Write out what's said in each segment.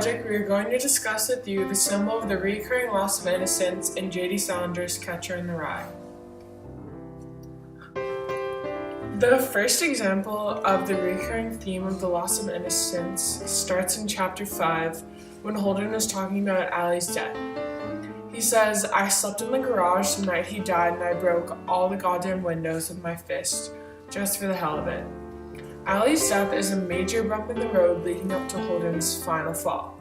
project, we are going to discuss with you the symbol of the recurring loss of innocence in J.D. Salinger's Catcher in the Rye. The first example of the recurring theme of the loss of innocence starts in chapter 5 when Holden is talking about Allie's death. He says, "I slept in the garage the night he died and I broke all the goddamn windows with my fist, just for the hell of it." Allie's death is a major bump in the road leading up to Holden's final fall.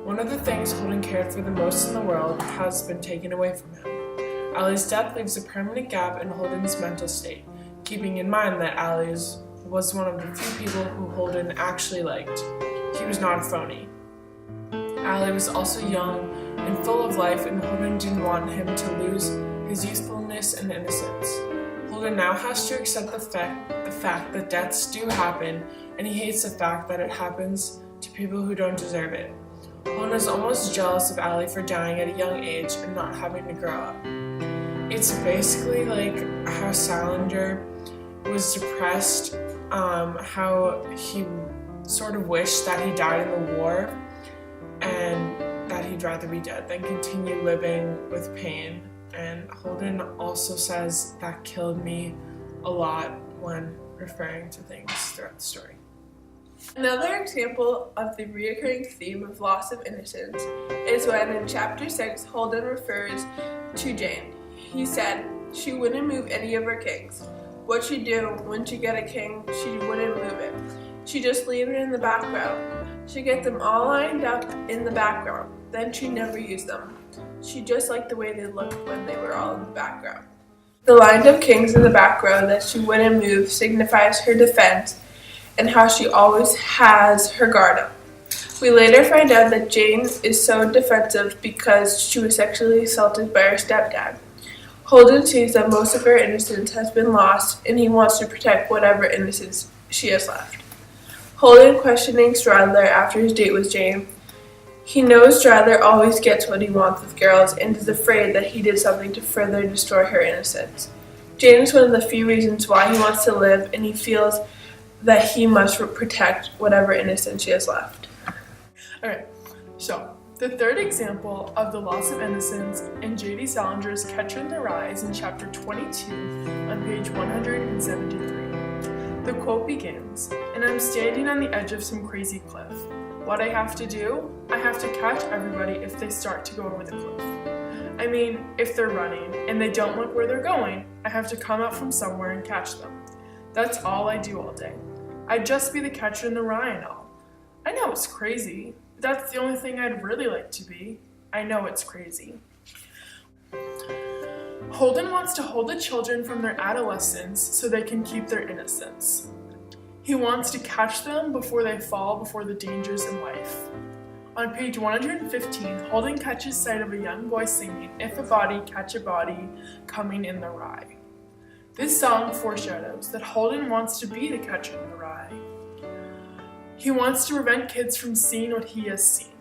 One of the things Holden cared for the most in the world has been taken away from him. Allie's death leaves a permanent gap in Holden's mental state, keeping in mind that Allie was one of the few people who Holden actually liked. He was not a phony. Allie was also young and full of life, and Holden didn't want him to lose his youthfulness and innocence. Holden now has to accept the fact that deaths do happen, and he hates the fact that it happens to people who don't deserve it. Holden is almost jealous of Allie for dying at a young age and not having to grow up. It's basically like how Salinger was depressed, how he sort of wished that he died in the war and that he'd rather be dead than continue living with pain. And Holden also says that killed me a lot when referring to things throughout the story. Another example of the recurring theme of loss of innocence is when in chapter 6 Holden refers to Jane. He said she wouldn't move any of her kings. What she'd do when she get a king, she wouldn't move it. She'd just leave it in the background. She'd get them all lined up in the background. Then she'd never use them. She just liked the way they looked when they were all in the background. The lined up kings in the background that she wouldn't move signifies her defense and how she always has her guard up. We later find out that Jane is so defensive because she was sexually assaulted by her stepdad. Holden sees that most of her innocence has been lost, and he wants to protect whatever innocence she has left. Holden questioning Stradler after his date with Jane. He knows Stradler always gets what he wants with girls and is afraid that he did something to further destroy her innocence. Jane is one of the few reasons why he wants to live, and he feels that he must protect whatever innocence she has left. Alright, so the third example of the loss of innocence in J.D. Salinger's Catcher in the Rye is in chapter 22 on page 173. The quote begins, "And I'm standing on the edge of some crazy cliff. What I have to do? I have to catch everybody if they start to go over the cliff. I mean, if they're running and they don't look where they're going, I have to come up from somewhere and catch them. That's all I do all day. I'd just be the catcher in the rye and all. I know it's crazy, but that's the only thing I'd really like to be. I know it's crazy." Holden wants to hold the children from their adolescence so they can keep their innocence. He wants to catch them before they fall before the dangers in life. On page 115, Holden catches sight of a young boy singing, "If a body, catch a body, coming in the rye." This song foreshadows that Holden wants to be the catcher in the rye. He wants to prevent kids from seeing what he has seen.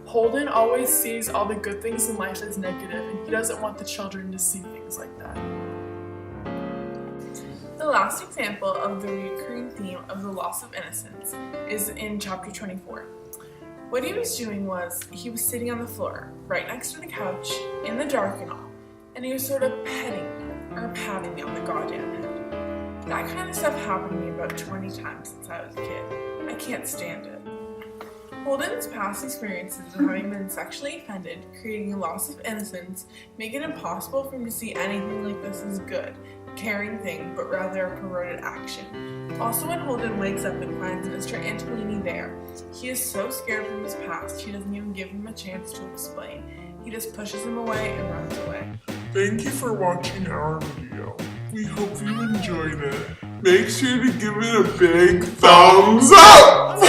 Holden always sees all the good things in life as negative, and he doesn't want the children to see things like that. The last example of the recurring theme of the loss of innocence is in chapter 24. What he was doing was, he was sitting on the floor, right next to the couch, in the dark and all, and he was sort of patting me on the goddamn head. That kind of stuff happened to me about 20 times since I was a kid. I can't stand it. Holden's past experiences of having been sexually offended, creating a loss of innocence, make it impossible for him to see anything like this as good, caring thing, but rather a perverted action. Also, when Holden wakes up and finds Mr. Antolini there, he is so scared from his past, he doesn't even give him a chance to explain. He just pushes him away and runs away. Thank you for watching our video. We hope you enjoyed it. Make sure to give it a big thumbs up!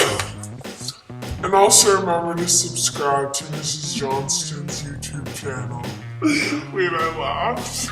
And also remember to subscribe to Mrs. Johnston's YouTube channel. Wait, I laughed.